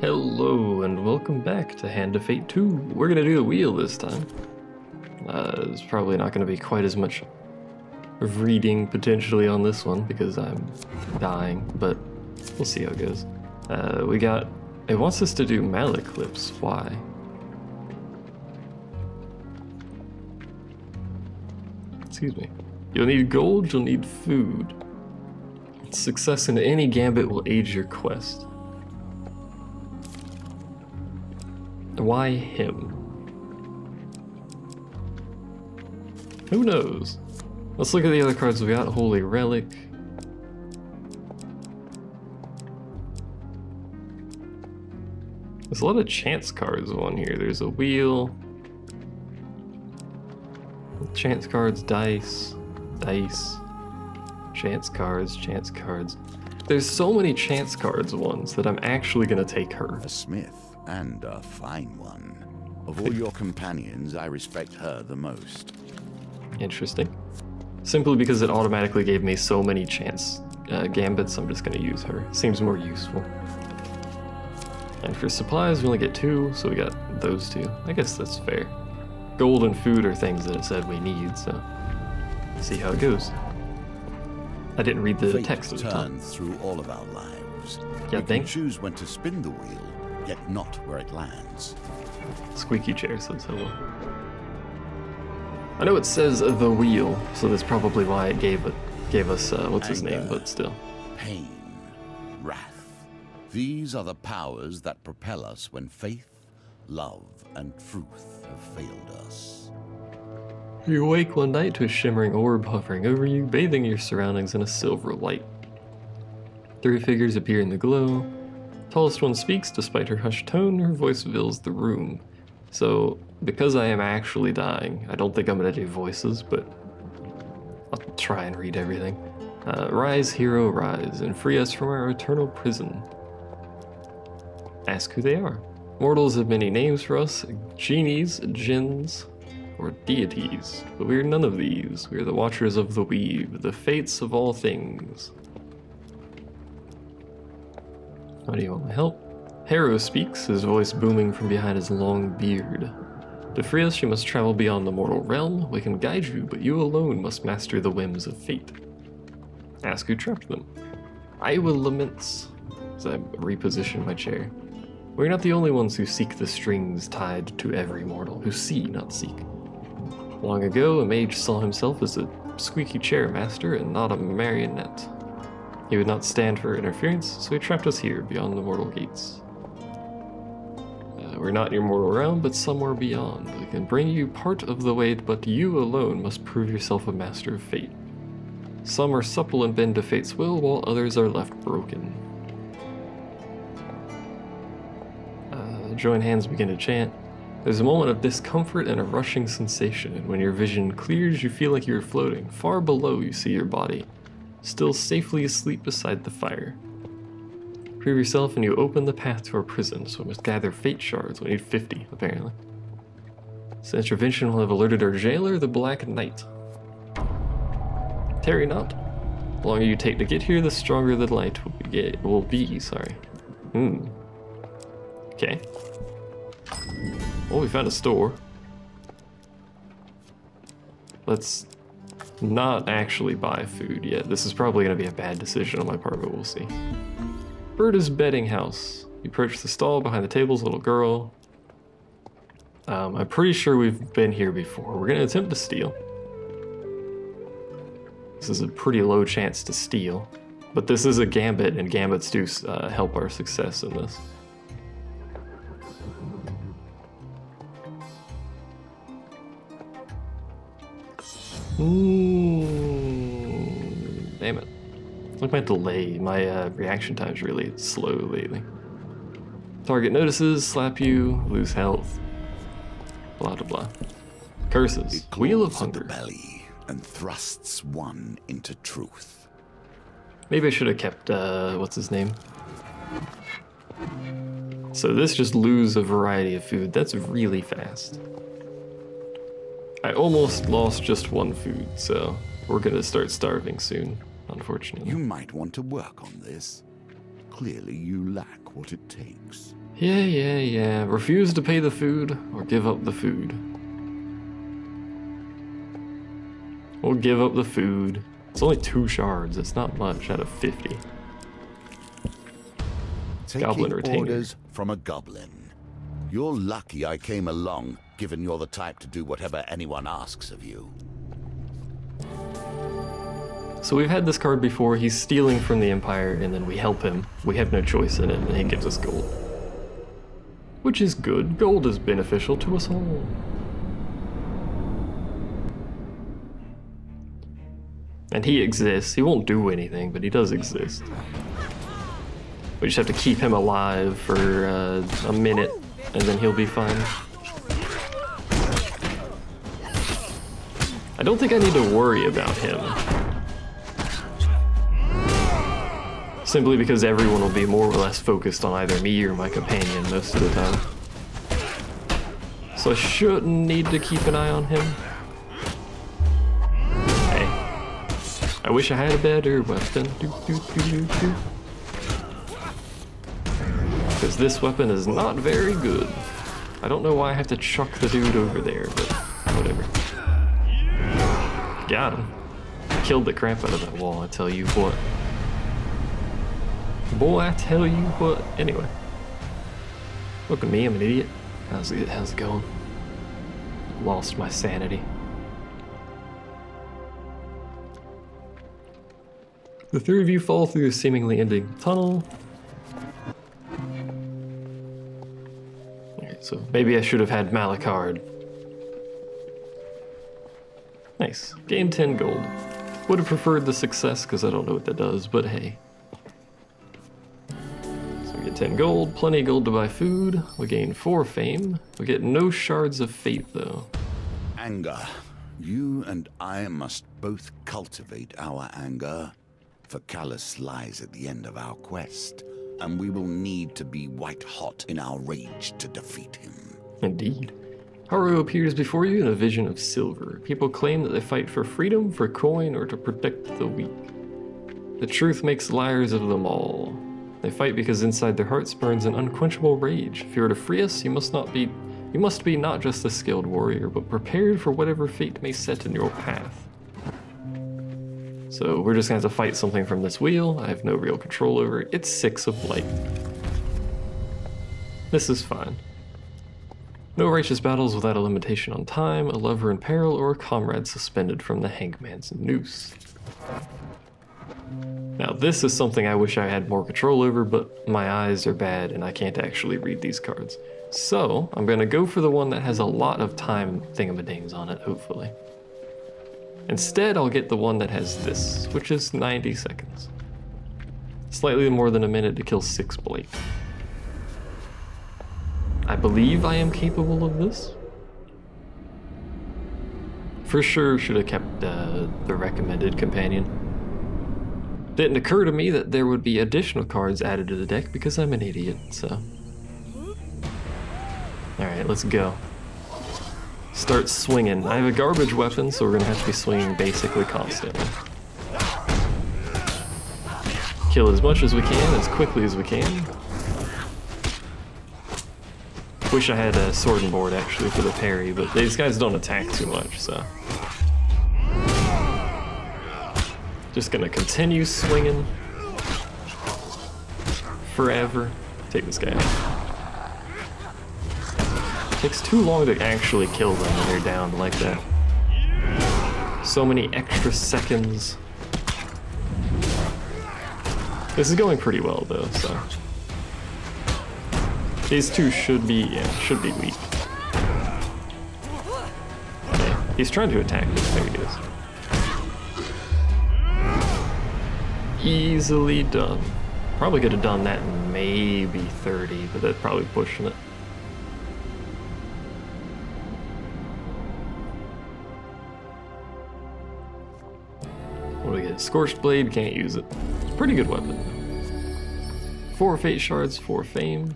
Hello and welcome back to Hand of Fate 2. We're gonna do the wheel this time. It's probably not gonna be quite as much reading potentially on this one because I'm dying, but we'll see how it goes. It wants us to do Malaclips. Why? Excuse me. You'll need gold, you'll need food. Success in any gambit will aid your quest. Why him? Who knows? Let's look at the other cards we got. Holy Relic. There's a lot of chance cards on here. There's a wheel. Chance cards, dice. Chance cards. There's so many chance cards ones that I'm actually gonna take her. A smith. And a fine one. Of all your companions, I respect her the most. Interesting. Simply because it automatically gave me so many chance gambits, I'm just going to use her. Seems more useful. And for supplies, we only get 2, so we got those 2. I guess that's fair. Gold and food are things that it said we need, so see how it goes. I didn't read the text at the time. Fate turns through all of our lives. Yeah, we can choose when to spin the wheel, yet not where it lands. Squeaky chair says hello. I know it says the wheel, so that's probably why it gave us what's his name, but still. Pain, wrath. These are the powers that propel us when faith, love, and truth have failed us. You awake one night to a shimmering orb hovering over you, bathing your surroundings in a silver light. 3 figures appear in the glow. Tallest one speaks. Despite her hushed tone, her voice fills the room. So, because I am actually dying, I don't think I'm gonna do voices, but I'll try and read everything. Rise, hero, rise, and free us from our eternal prison. Ask who they are. Mortals have many names for us: genies, jinns, or deities. But we are none of these. We are the watchers of the weave, the fates of all things. How do you want my help? Harrow speaks, his voice booming from behind his long beard. To free us, you must travel beyond the mortal realm. We can guide you, but you alone must master the whims of fate. Ask who trapped them. I will lament, as I reposition my chair. We're not the only ones who seek the strings tied to every mortal, who see, not seek. Long ago, a mage saw himself as a squeaky chair master and not a marionette. He would not stand for interference, so he trapped us here, beyond the mortal gates. We're not in your mortal realm, but somewhere beyond. We can bring you part of the way, but you alone must prove yourself a master of fate. Some are supple and bend to fate's will, while others are left broken. Join hands, begin to chant. There's a moment of discomfort and a rushing sensation, and when your vision clears, you feel like you're floating. Far below, you see your body, still safely asleep beside the fire. Prove yourself and you open the path to our prison, so we must gather fate shards. We need 50, apparently. This intervention will have alerted our jailer, the Black Knight. Tarry not. The longer you take to get here, the stronger the light will be. Okay. Well, we found a store. Let's not actually buy food yet. This is probably going to be a bad decision on my part, but we'll see. Berta's bedding house. You approach the stall behind the table's little girl. I'm pretty sure we've been here before. We're going to attempt to steal. This is a pretty low chance to steal, but this is a gambit, and gambits do help our success in this. Damn it. Look, my delay, my reaction time's really slow lately. Target notices, slap you, lose health, blah blah blah. Curses, Wheel of Hunger. The belly and thrusts one into truth. Maybe I should have kept, what's his name? So this just lose a variety of food. That's really fast. I almost lost just 1 food, so we're gonna start starving soon, unfortunately. You might want to work on this. clearly you lack what it takes. Yeah. Refuse to pay the food or give up the food. We'll give up the food. It's only 2 shards. It's not much out of 50. Goblin Taking retainer. orders from a goblin. You're lucky I came along, given you're the type to do whatever anyone asks of you. So we've had this card before. He's stealing from the Empire, and then we help him. We have no choice in it, and he gives us gold. Which is good. Gold is beneficial to us all. And he exists. He won't do anything, but he does exist. We just have to keep him alive for a minute, and then he'll be fine. I don't think I need to worry about him. Simply because everyone will be more or less focused on either me or my companion most of the time. So I shouldn't need to keep an eye on him. Hey. I wish I had a better weapon. Because this weapon is not very good. I don't know why I have to chuck the dude over there, but whatever. Got him. Killed the crap out of that wall, I tell you what. Boy, I tell you what. Anyway. Look at me, I'm an idiot. How's it going? Lost my sanity. The 3 of you fall through a seemingly ending tunnel. Okay, so maybe I should have had Malachard. Nice. Gain 10 gold. Would have preferred the success because I don't know what that does, but hey. So we get 10 gold, plenty of gold to buy food. We gain 4 fame. We get no shards of fate though. Anger. You and I must both cultivate our anger. For Callus lies at the end of our quest, and we will need to be white hot in our rage to defeat him. Indeed. Haru appears before you in a vision of silver. People claim that they fight for freedom, for coin, or to protect the weak. The truth makes liars of them all. They fight because inside their hearts burns an unquenchable rage. If you are to free us, you must be not just a skilled warrior, but prepared for whatever fate may set in your path. So we're just gonna have to fight something from this wheel. I have no real control over it. It's 6 of blight. This is fine. No righteous battles without a limitation on time, a lover in peril, or a comrade suspended from the hangman's noose. Now this is something I wish I had more control over, but my eyes are bad and I can't actually read these cards. So I'm gonna go for the one that has a lot of time thingamadings on it, hopefully. Instead, I'll get the one that has this, which is 90 seconds. Slightly more than a minute to kill 6 blight. I believe I am capable of this. For sure should have kept the recommended companion. Didn't occur to me that there would be additional cards added to the deck because I'm an idiot, so. Alright, let's go. Start swinging. I have a garbage weapon, so we're gonna have to be swinging basically constantly. Kill as much as we can, as quickly as we can. Wish I had a sword and board actually for the parry, but these guys don't attack too much, so. Just gonna continue swinging forever. Take this guy out. Takes too long to actually kill them when they're down like that. So many extra seconds. This is going pretty well though, so. These two should be weak. Okay, he's trying to attack me, there he is. Easily done. Probably could have done that in maybe 30, but that's probably pushing it. What do we get? Scorched Blade, can't use it. It's a pretty good weapon. 4 fate shards, 4 fame.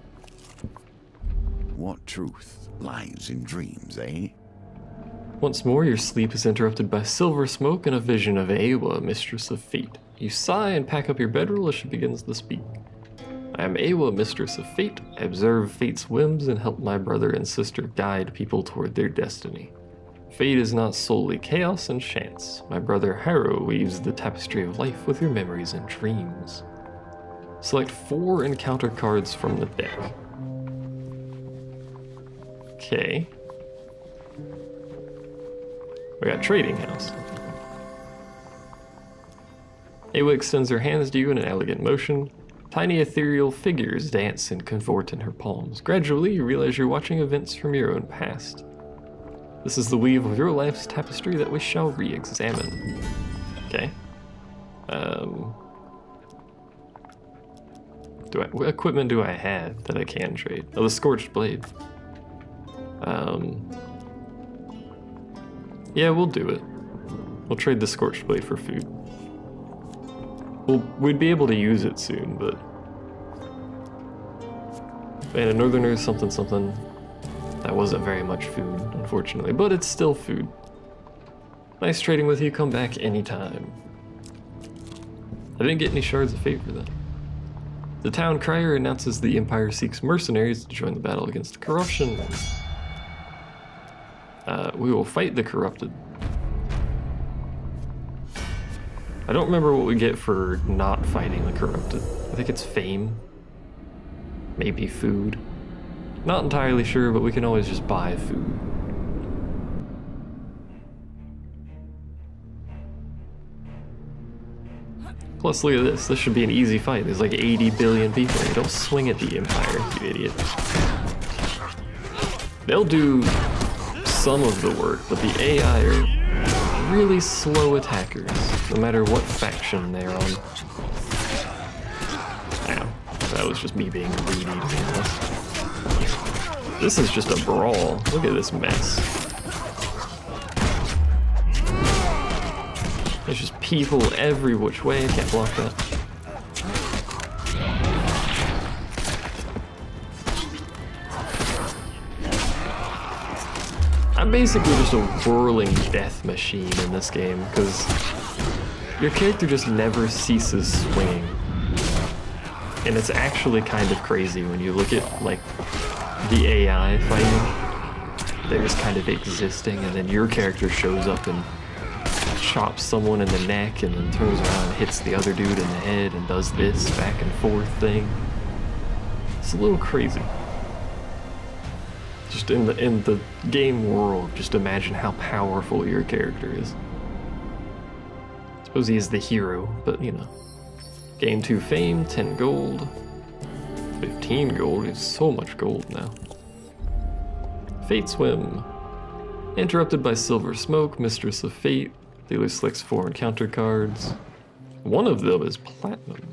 What truth lies in dreams, eh? Once more, your sleep is interrupted by silver smoke and a vision of Awa, mistress of fate. You sigh and pack up your bedroll as she begins to speak. I am Awa, Mistress of Fate. I observe fate's whims and help my brother and sister guide people toward their destiny. Fate is not solely chaos and chance. My brother Harrow weaves the tapestry of life with your memories and dreams. Select 4 encounter cards from the deck. Okay. We got Trading House. Awa extends her hands to you in an elegant motion. Tiny ethereal figures dance and contort in her palms. Gradually, you realize you're watching events from your own past. This is the weave of your life's tapestry that we shall re-examine. Okay. What equipment do I have that I can trade? Oh, the Scorched Blade. Yeah, we'll do it. We'll trade the Scorched Blade for food. We'd be able to use it soon, but... And a Northerner something something. That wasn't very much food, unfortunately, but it's still food. Nice trading with you, come back anytime. I didn't get any shards of fate for that. The town crier announces the Empire seeks mercenaries to join the battle against corruption. We will fight the corrupted. I don't remember what we get for not fighting the corrupted. I think it's fame. Maybe food. Not entirely sure, but we can always just buy food. Plus, look at this. This should be an easy fight. There's like 80 billion people. You don't swing at the Empire, you idiot. They'll do some of the work, but the AI are really slow attackers, no matter what faction they're on. Ow. That was just me being greedy, to be honest. This is just a brawl. Look at this mess. There's just people every which way. I can't block that. I'm basically just a whirling death machine in this game, because your character just never ceases swinging. And it's actually kind of crazy when you look at, like, the AI fighting. They're just kind of existing, and then your character shows up and chops someone in the neck, and then turns around and hits the other dude in the head, and does this back and forth thing. It's a little crazy. Just in the game world, just imagine how powerful your character is. I suppose he is the hero, but you know. Game 2 fame, 10 gold. 15 gold, it's so much gold now. Fate Swim. Interrupted by Silver Smoke, Mistress of Fate. Dealer selects 4 encounter cards. One of them is platinum.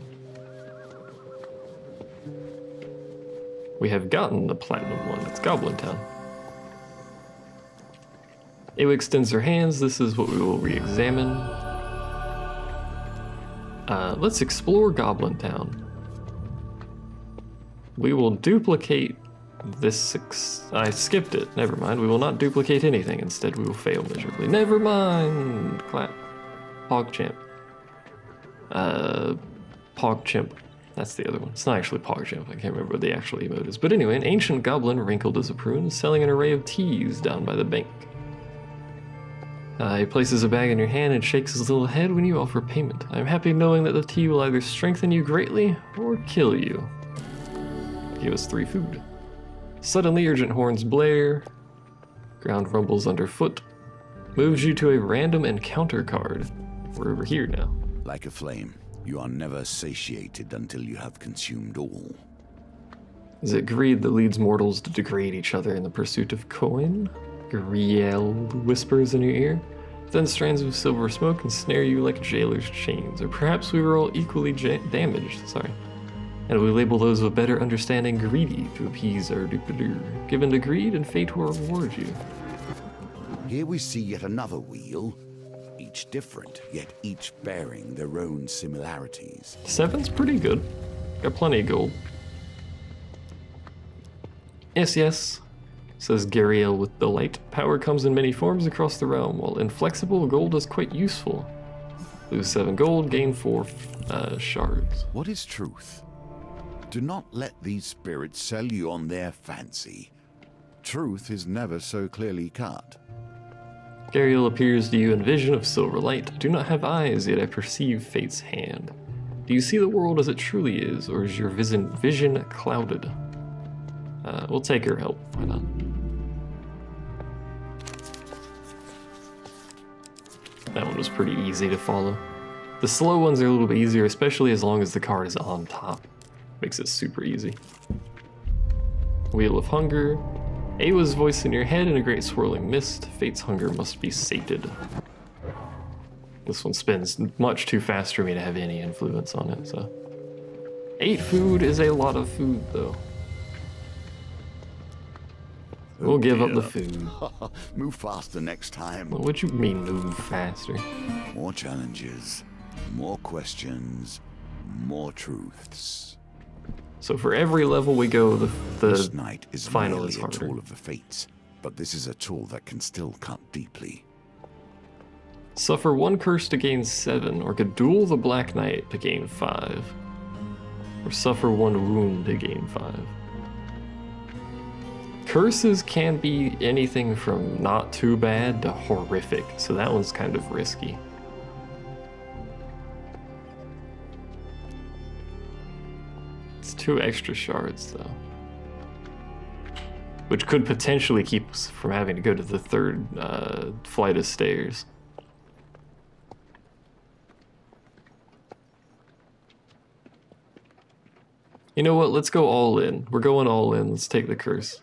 We have gotten the platinum one. It's Goblin Town. Awa extends her hands. This is what we will re-examine. Let's explore Goblin Town. We will duplicate this. I skipped it. Never mind. We will not duplicate anything. Instead, we will fail miserably. Never mind. Clap. PogChamp. PogChamp. That's the other one. It's not actually PogChamp. I can't remember what the actual emote is. But anyway, an ancient goblin, wrinkled as a prune, is selling an array of teas down by the bank. He places a bag in your hand and shakes his little head when you offer payment. I'm happy knowing that the tea will either strengthen you greatly or kill you. Give us 3 food. Suddenly, urgent horns blare. Ground rumbles underfoot. Moves you to a random encounter card. We're over here now. Like a flame, you are never satiated until you have consumed all. Is it greed that leads mortals to degrade each other in the pursuit of coin? Griel whispers in your ear. Then strands of silver smoke ensnare you like jailer's chains. Or perhaps we were all equally damaged, and we label those with better understanding greedy to appease our dupe-a-doo. Given to greed, and fate will reward you. Here we see yet another wheel, each different, yet each bearing their own similarities. 7's pretty good. Got plenty of gold. Yes, says Gariel with delight. Power comes in many forms across the realm. While inflexible, gold is quite useful. Lose 7 gold, gain 4 shards. What is truth? Do not let these spirits sell you on their fancy. Truth is never so clearly cut. Gariel appears to you in vision of silver light. I do not have eyes, yet I perceive fate's hand. Do you see the world as it truly is, or is your vision clouded? We'll take her help. Why not? That one was pretty easy to follow. The slow ones are a little bit easier, especially as long as the card is on top. Makes it super easy. Wheel of Hunger. Awa's voice in your head in a great swirling mist. Fate's hunger must be sated. This one spins much too fast for me to have any influence on it, so. 8 food is a lot of food, though. We'll give up the food. Move faster next time. What you mean, move faster? More challenges, more questions, more truths. So for every level we go, the this night is final merely is a harder. tool of the fates, but this is a tool that can still cut deeply. Suffer 1 curse to gain 7, or could duel the Black Knight to gain 5. Or suffer 1 wound to gain 5. Curses can be anything from not too bad to horrific, so that one's kind of risky. It's 2 extra shards, though. Which could potentially keep us from having to go to the 3rd flight of stairs. You know what, let's go all in. We're going all in, let's take the curse.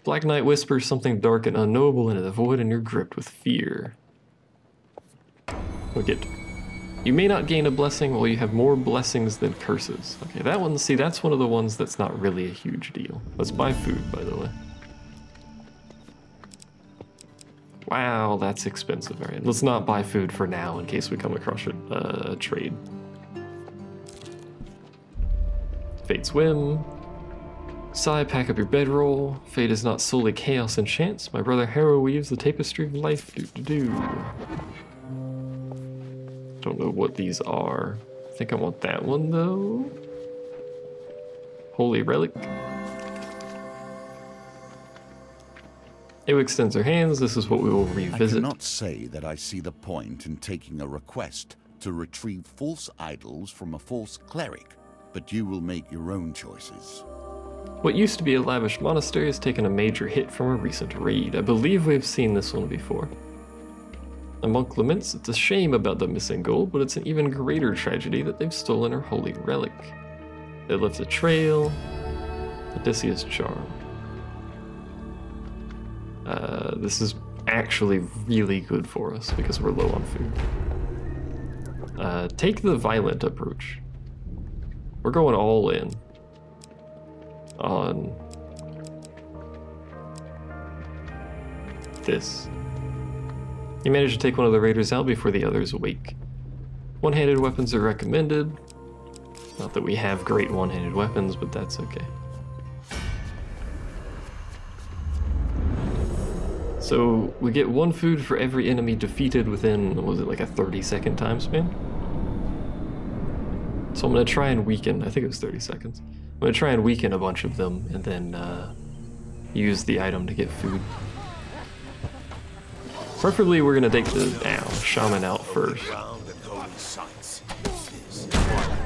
Black Knight whispers something dark and unknowable into the void, and you're gripped with fear. We'll get. You may not gain a blessing while you have more blessings than curses. Okay, that one, see, that's one of the ones that's not really a huge deal. Let's buy food, by the way. Wow, that's expensive. All right, let's not buy food for now in case we come across a trade. Fate's Whim. Sigh, pack up your bedroll. Fate is not solely chaos and chance. My brother Harrow weaves the tapestry of life. Don't know what these are. I think I want that one though. Holy Relic. Ewa extends her hands. This is what we will revisit. I cannot say that I see the point in taking a request to retrieve false idols from a false cleric, but you will make your own choices. What used to be a lavish monastery has taken a major hit from a recent raid. I believe we've seen this one before. A monk laments it's a shame about the missing gold, but it's an even greater tragedy that they've stolen her holy relic. They left a trail. Odysseus' charm. This is actually really good for us because we're low on food. Take the violent approach. We're going all in on this. You manage to take one of the raiders out before the others awake. One-handed weapons are recommended. Not that we have great one-handed weapons, but that's okay. So we get 1 food for every enemy defeated within, was it like a 30-second time span? So I'm gonna try and weaken, I think it was 30 seconds. I'm gonna try and weaken a bunch of them and then use the item to get food. Preferably we're gonna take the shaman out first.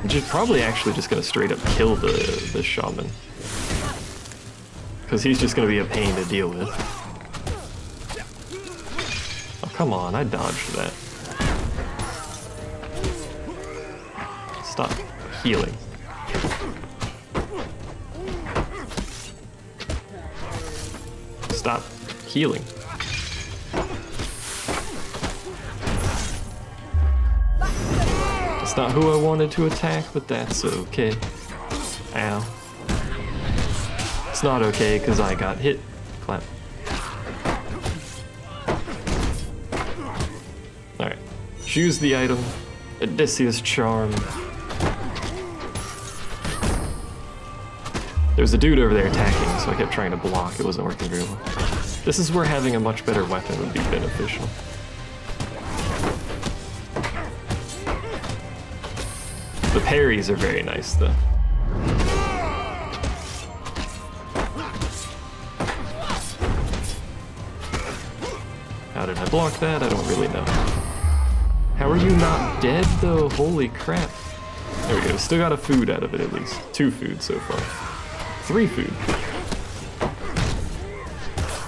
Just probably actually just gonna straight up kill the shaman. Because he's just gonna be a pain to deal with. Oh, come on, I dodged that. Stop healing. Stop healing. That's not who I wanted to attack, but that's okay. Ow. It's not okay because I got hit. Clap. Alright. Choose the item. Odysseus' charm. There's a dude over there attacking, so I kept trying to block. It wasn't working very well. This is where having a much better weapon would be beneficial. The parries are very nice, though. How did I block that? I don't really know. How are you not dead, though? Holy crap. There we go. Still got a food out of it, at least. 2 food so far. 3 food.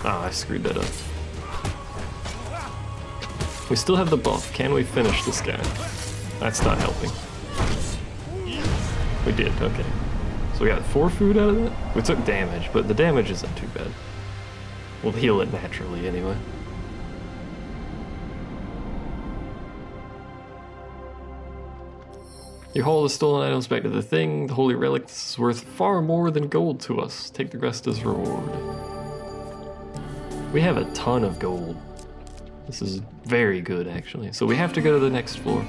Ah, I screwed that up. We still have the buff. Can we finish this guy? That's not helping. We did, okay. So we got 4 food out of that? We took damage, but the damage isn't too bad. We'll heal it naturally anyway. You haul the stolen items back to the thing. The holy relic is worth far more than gold to us. Take the rest as reward. We have a ton of gold. This is very good, actually. So we have to go to the next floor.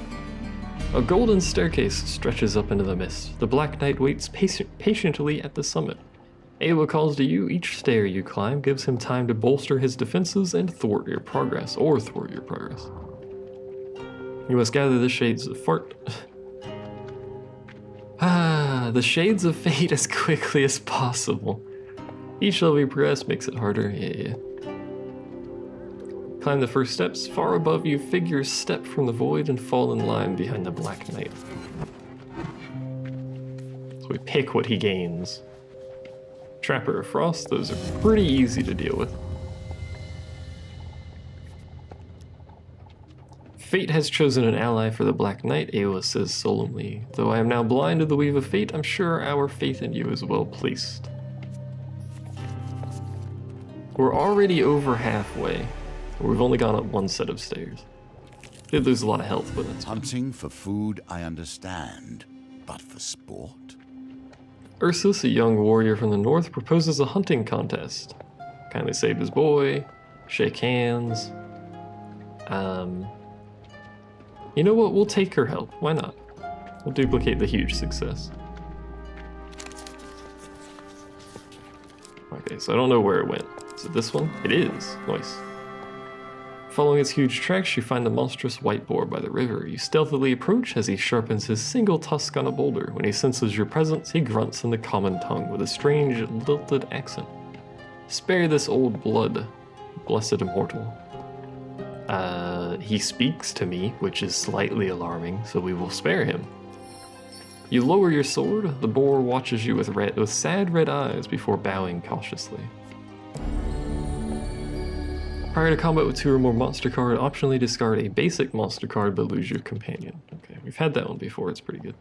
A golden staircase stretches up into the mist. The Black Knight waits patiently at the summit. Awa calls to you. Each stair you climb gives him time to bolster his defenses and thwart your progress. You must gather the shades of the shades of fate as quickly as possible. Each level you progress makes it harder. Yeah. Climb the first steps. Far above you, figures step from the void and fall in line behind the Black Knight. So we pick what he gains. Trapper of Frost, those are pretty easy to deal with. Fate has chosen an ally for the Black Knight, Awa says solemnly. Though I am now blind to the weave of fate, I'm sure our faith in you is well placed. We're already over halfway. We've only gone up 1 set of stairs. Did lose a lot of health, but that's hunting for food, I understand, but for sport? Ursus, a young warrior from the north, proposes a hunting contest. Kindly saved his boy. Shake hands. You know what? We'll take her help. Why not? We'll duplicate the huge success. Okay, so I don't know where it went. Is it this one? It is. Nice. Following its huge tracks, you find the monstrous white boar by the river. You stealthily approach as he sharpens his single tusk on a boulder. When he senses your presence, he grunts in the common tongue with a strange, lilted accent. Spare this old blood, blessed immortal. He speaks to me, which is slightly alarming, so we will spare him. You lower your sword. The boar watches you with sad red eyes before bowing cautiously. Prior to combat with 2 or more monster card, optionally discard a basic monster card but lose your companion. Okay, we've had that one before, it's pretty good.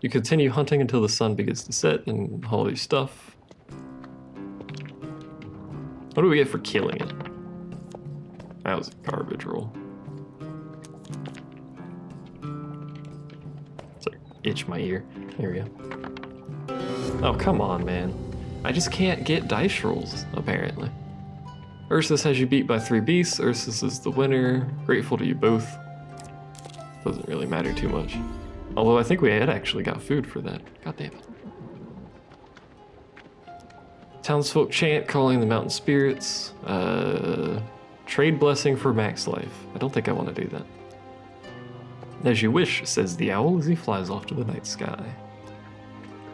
You continue hunting until the sun begins to set and haul your stuff. What do we get for killing it? That was a garbage roll. It's like, itch my ear. There we go. Oh, come on, man. I just can't get dice rolls, apparently. Ursus has you beat by 3 beasts. Ursus is the winner. Grateful to you both. Doesn't really matter too much. Although I think we had actually got food for that. God damn it. Townsfolk chant, calling the mountain spirits. Trade blessing for max life. I don't think I want to do that. As you wish, says the owl as he flies off to the night sky.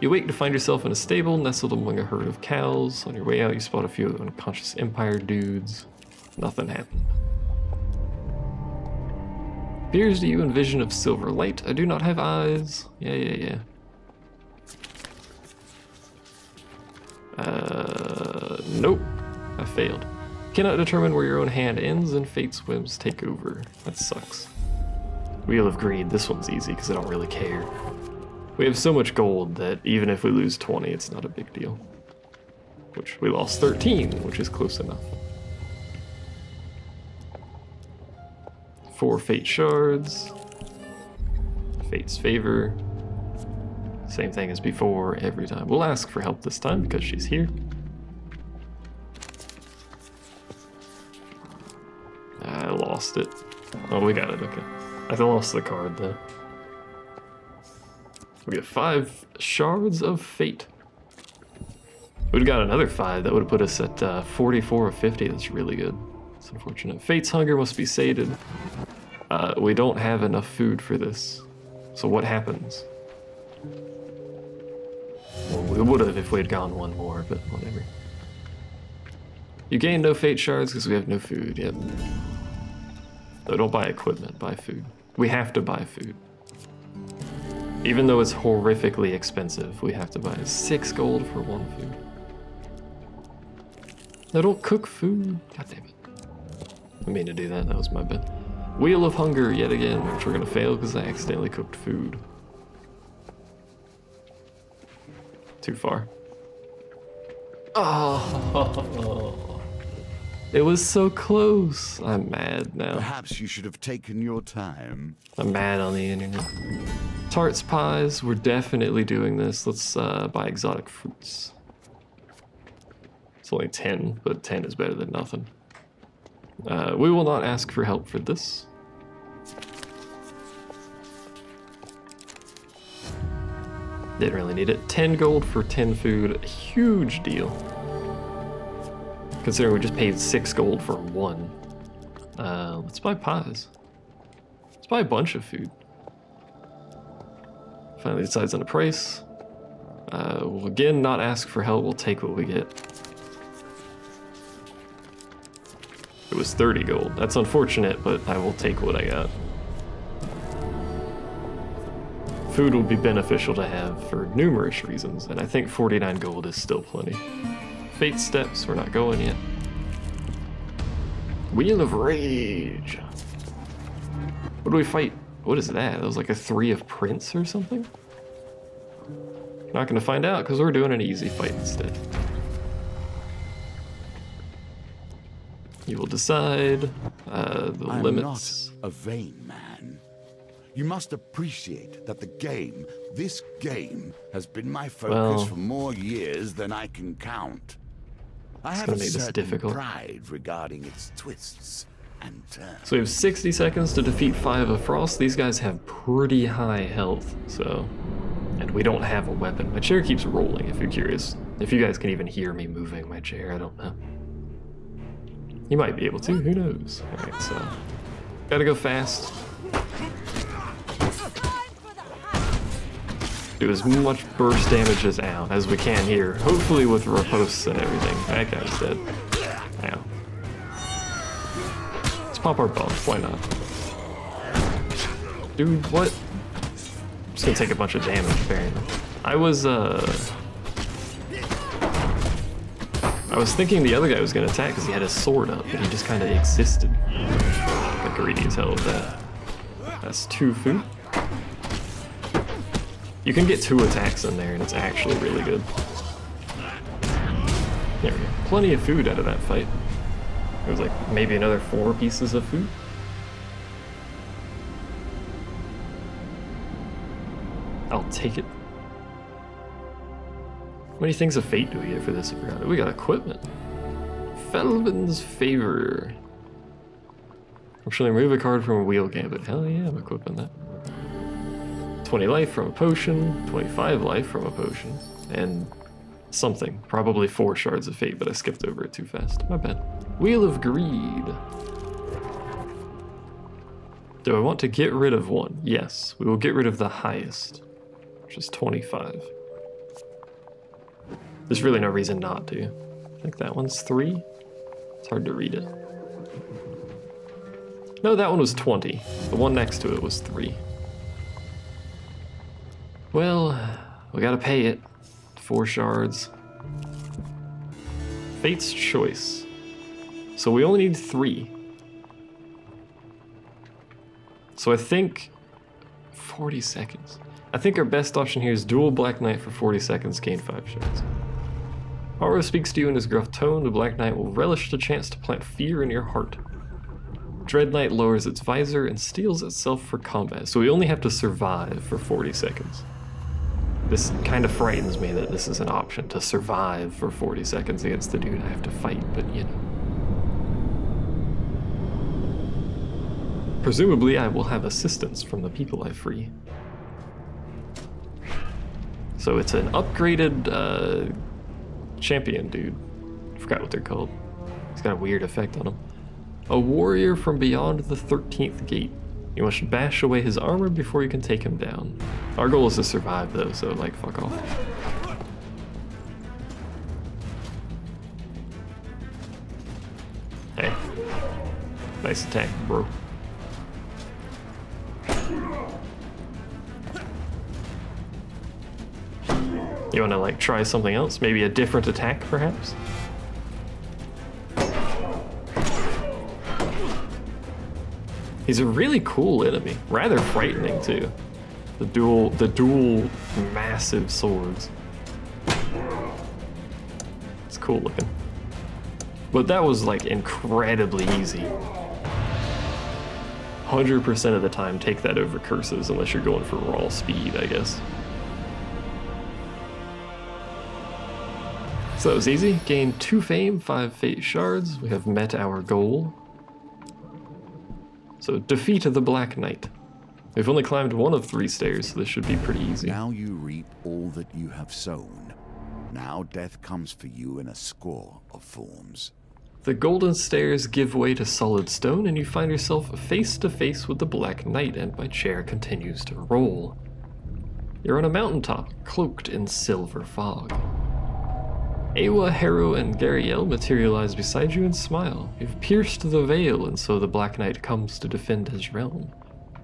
You wake to find yourself in a stable, nestled among a herd of cows. On your way out, you spot a few unconscious Empire dudes. Nothing happened. Appears to you in vision of silver light. I do not have eyes. Yeah. Nope. I failed. Cannot determine where your own hand ends and fate's whims take over. That sucks. Wheel of Greed. This one's easy because I don't really care. We have so much gold that even if we lose 20, it's not a big deal. Which we lost 13, which is close enough. 4 fate shards. Fate's favor. Same thing as before every time. We'll ask for help this time because she's here. I lost it. Oh, we got it, okay. I lost the card though. We got 5 shards of fate. We'd got another 5. That would have put us at 44 of 50. That's really good. It's unfortunate. Fate's hunger must be sated. We don't have enough food for this. So what happens? Well, we would have if we had gone 1 more, but whatever. You gain no fate shards because we have no food. Yep. So don't buy equipment, buy food. We have to buy food. Even though it's horrifically expensive, we have to buy 6 gold for 1 food. No, don't cook food. God damn it. I mean to do that, that was my bad. Wheel of Hunger yet again, which we're gonna fail because I accidentally cooked food. Too far. Oh, it was so close. I'm mad now. Perhaps you should have taken your time. I'm mad on the internet. Tarts, pies, we're definitely doing this. Let's buy exotic fruits. It's only 10, but 10 is better than nothing. We will not ask for help for this. Didn't really need it. 10 gold for 10 food, a huge deal. Considering we just paid 6 gold for 1. Let's buy pies. Let's buy a bunch of food. Finally decides on a price. We'll again not ask for help, we'll take what we get. It was 30 gold. That's unfortunate, but I will take what I got. Food would be beneficial to have for numerous reasons, and I think 49 gold is still plenty. Fate steps, we're not going yet. Wheel of Rage. What do we fight? What is that? That was like a 3 of Prince or something? Not gonna find out because we're doing an easy fight instead. You will decide the limits. I'm not a vain man. You must appreciate that this game, has been my focus for more years than I can count. I have a certain pride regarding its twists and turns. So we have 60 seconds to defeat 5 of Frost. These guys have pretty high health, so... And we don't have a weapon. My chair keeps rolling, if you're curious. If you guys can even hear me moving my chair, I don't know. You might be able to, who knows? Alright, so... Gotta go fast. Do as much burst damage as we can here. Hopefully with riposte and everything. That guy's dead. Ow. Let's pop our buff, why not? Dude, what? I'm just gonna take a bunch of damage, apparently. I was thinking the other guy was gonna attack because he had his sword up, but he just kind of existed. Got greedy as hell with that. That's 2 food. You can get 2 attacks in there, and it's actually really good. There we go. Plenty of food out of that fight. It was like maybe another 4 pieces of food. I'll take it. How many things of fate do we get for this? I forgot. We got equipment. Felvin's Favor. Optionally remove a card from a wheel gambit. Hell yeah, I'm equipping that. 20 life from a potion, 25 life from a potion, and something. Probably 4 shards of fate, but I skipped over it too fast. My bad. Wheel of Greed. Do I want to get rid of 1? Yes, we will get rid of the highest, which is 25. There's really no reason not to. I think that one's 3. It's hard to read it. No, that one was 20. The one next to it was 3. Well, we gotta pay it. 4 shards. Fate's Choice. So we only need 3. So I think 40 seconds. I think our best option here is dual Black Knight for 40 seconds, gain 5 shards. Auro speaks to you in his gruff tone. The Black Knight will relish the chance to plant fear in your heart. Dread Knight lowers its visor and steels itself for combat. So we only have to survive for 40 seconds. This kind of frightens me that this is an option, to survive for 40 seconds against the dude I have to fight, but you know. Presumably I will have assistance from the people I free. So it's an upgraded champion dude. I forgot what they're called. He's got a weird effect on him. A warrior from beyond the 13th gate. You must bash away his armor before you can take him down. Our goal is to survive though, so like fuck off. Hey. Nice attack, bro. You want to like try something else? Maybe a different attack, perhaps? He's a really cool enemy, rather frightening too. The dual massive swords. It's cool looking. But that was like incredibly easy. 100% of the time, take that over curses unless you're going for raw speed, I guess. So that was easy. Gained 2 fame, 5 fate shards. We have met our goal. So defeat the Black Knight. We've only climbed 1 of 3 stairs, so this should be pretty easy. Now you reap all that you have sown. Now death comes for you in a score of forms. The golden stairs give way to solid stone, and you find yourself face to face with the Black Knight, and my chair continues to roll. You're on a mountaintop, cloaked in silver fog. Awa, Harrow, and Gariel materialize beside you and smile. You've pierced the veil, and so the Black Knight comes to defend his realm.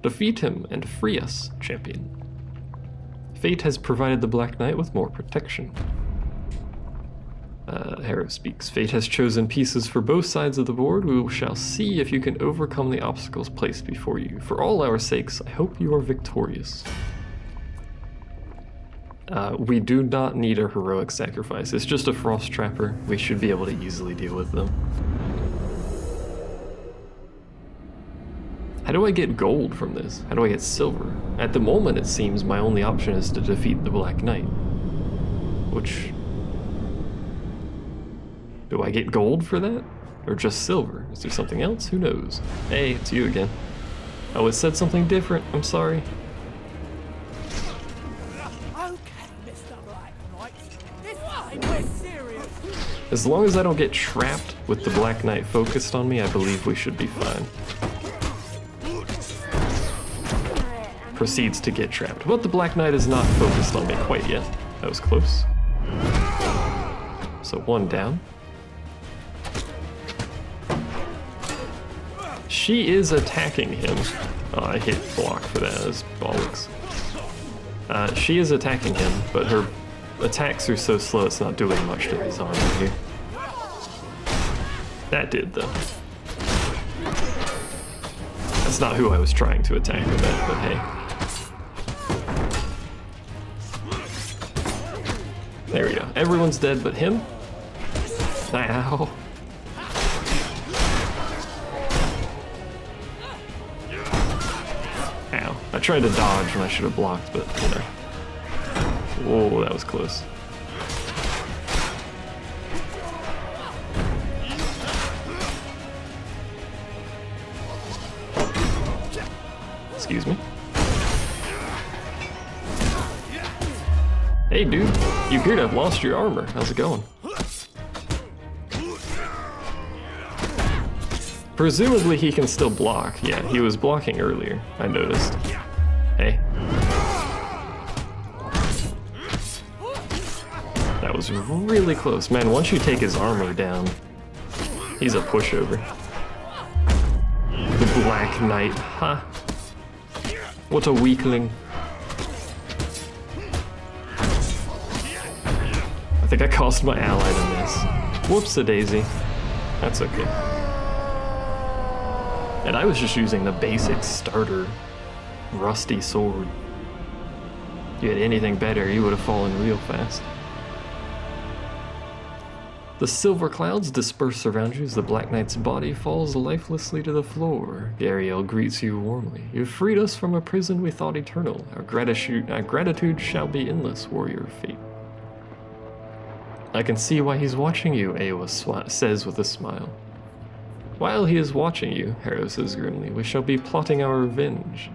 Defeat him and free us, champion. Fate has provided the Black Knight with more protection. Harrow speaks. Fate has chosen pieces for both sides of the board. We shall see if you can overcome the obstacles placed before you. For all our sakes, I hope you are victorious. We do not need a heroic sacrifice. It's just a frost trapper. We should be able to easily deal with them. How do I get gold from this? How do I get silver? At the moment, it seems my only option is to defeat the Black Knight. Which... do I get gold for that? Or just silver? Is there something else? Who knows? Hey, it's you again. Oh, it said something different. I'm sorry. As long as I don't get trapped with the Black Knight focused on me, I believe we should be fine. Proceeds to get trapped. But the Black Knight is not focused on me quite yet. That was close. So 1 down. She is attacking him. Oh, I hit block for that. That's bollocks. She is attacking him, but her attacks are so slow it's not doing much to his armor here. That did, though. That's not who I was trying to attack with that, but hey. There we go. Everyone's dead but him. Ow. Ow. I tried to dodge when I should have blocked, but, you know. Whoa, that was close. Excuse me. Hey, dude. You appear to have lost your armor. How's it going? Presumably he can still block. Yeah, he was blocking earlier. I noticed. Hey. That was really close. Man, once you take his armor down, he's a pushover. The Black Knight, huh? What a weakling. I think I cost my ally to miss. Whoops-a-daisy. That's okay. And I was just using the basic starter rusty sword. If you had anything better, you would have fallen real fast. The silver clouds disperse around you as the Black Knight's body falls lifelessly to the floor. Gariel greets you warmly. You've freed us from a prison we thought eternal. Our gratitude shall be endless, warrior of fate. I can see why he's watching you, Awa says with a smile. While he is watching you, Harrow says grimly, we shall be plotting our revenge.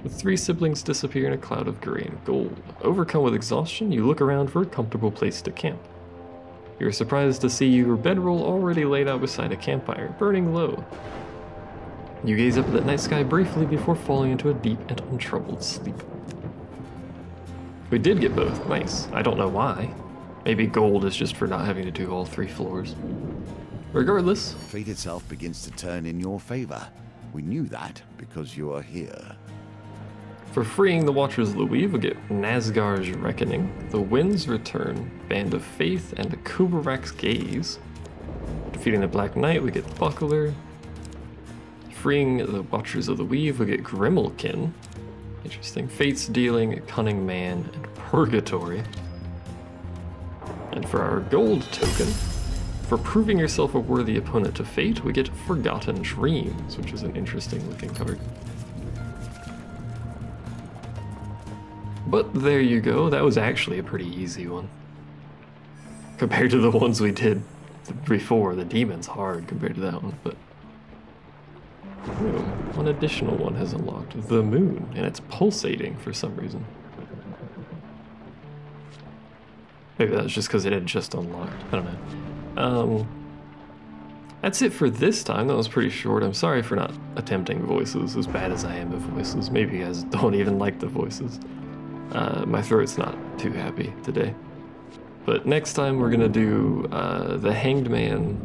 The 3 siblings disappear in a cloud of gray and gold. Overcome with exhaustion, you look around for a comfortable place to camp. You're surprised to see your bedroll already laid out beside a campfire, burning low. You gaze up at the night sky briefly before falling into a deep and untroubled sleep. We did get both. Nice. I don't know why. Maybe gold is just for not having to do all 3 floors. Regardless. Fate itself begins to turn in your favor. We knew that because you are here. For freeing the Watchers of the Weave, we get Nazgar's Reckoning, the Wind's Return, Band of Faith, and the Kubarak's Gaze. Defeating the Black Knight, we get Buckler. Freeing the Watchers of the Weave, we get Grimalkin. Interesting. Fate's Dealing, Cunning Man, and Purgatory. And for our gold token, for proving yourself a worthy opponent to Fate, we get Forgotten Dreams, which is an interesting looking card. But there you go, that was actually a pretty easy one. Compared to the ones we did before, the Demon's hard compared to that one, but... Ooh, one additional one has unlocked, the Moon, and it's pulsating for some reason. Maybe that's just because it had just unlocked, I don't know. That's it for this time. That was pretty short. I'm sorry for not attempting voices, as bad as I am at voices. Maybe you guys don't even like the voices. My throat's not too happy today. But next time we're gonna do the Hanged Man,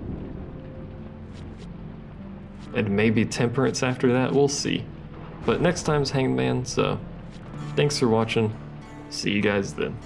and maybe Temperance after that, we'll see. But next time's Hanged Man, so thanks for watching. See you guys then.